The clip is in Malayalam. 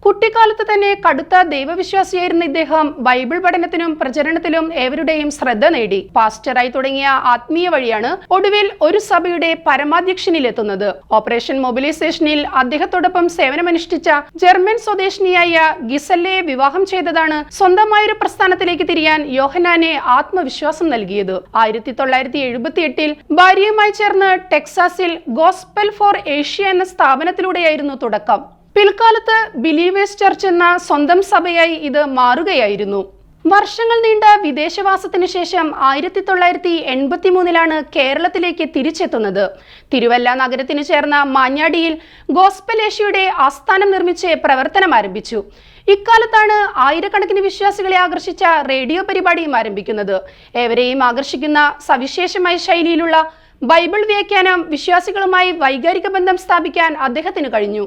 കുട്ടിക്കാലത്ത് തന്നെ കടുത്ത ദൈവവിശ്വാസിയായിരുന്ന ഇദ്ദേഹം ബൈബിൾ പഠനത്തിനും പ്രചരണത്തിലും ഏവരുടെയും ശ്രദ്ധ നേടി. പാസ്റ്ററായി തുടങ്ങിയ ആത്മീയ വഴിയാണ് ഒടുവിൽ ഒരു സഭയുടെ പരമാധ്യക്ഷനിലെത്തുന്നത്. ഓപ്പറേഷൻ മൊബിലൈസേഷനിൽ അദ്ദേഹത്തോടൊപ്പം സേവനമനുഷ്ഠിച്ച ജർമ്മൻ സ്വദേശിനിയായ ഗിസല്ലയെ വിവാഹം ചെയ്തതാണ് സ്വന്തമായൊരു പ്രസ്ഥാനത്തിലേക്ക് തിരിയാൻ യോഹന്നാനെ ആത്മവിശ്വാസം നൽകിയത്. 1978 ഭാര്യയുമായി ചേർന്ന് ടെക്സാസിൽ ഗോസ്പൽ ഫോർ ഏഷ്യ എന്ന സ്ഥാപനത്തിലൂടെയായിരുന്നു തുടക്കം. പിൽക്കാലത്ത് ബിലീവേഴ്സ് ചർച്ച് എന്ന സ്വന്തം സഭയായി ഇത് മാറുകയായിരുന്നു. വർഷങ്ങൾ നീണ്ട വിദേശവാസത്തിനു ശേഷം 1983 കേരളത്തിലേക്ക് തിരിച്ചെത്തുന്നത്. തിരുവല്ല നഗരത്തിന് ചേർന്ന മാഞ്ഞാടിയിൽ ഗോസ്പൽ ഏഷ്യയുടെ ആസ്ഥാനം നിർമ്മിച്ച് പ്രവർത്തനം ആരംഭിച്ചു. ഇക്കാലത്താണ് ആയിരക്കണക്കിന് വിശ്വാസികളെ ആകർഷിച്ച റേഡിയോ പരിപാടിയും ആരംഭിക്കുന്നത്. ഏവരെയും ആകർഷിക്കുന്ന സവിശേഷമായ ശൈലിയിലുള്ള ബൈബിൾ വ്യാഖ്യാനം വിശ്വാസികളുമായി വൈകാരിക ബന്ധം സ്ഥാപിക്കാൻ അദ്ദേഹത്തിന് കഴിഞ്ഞു.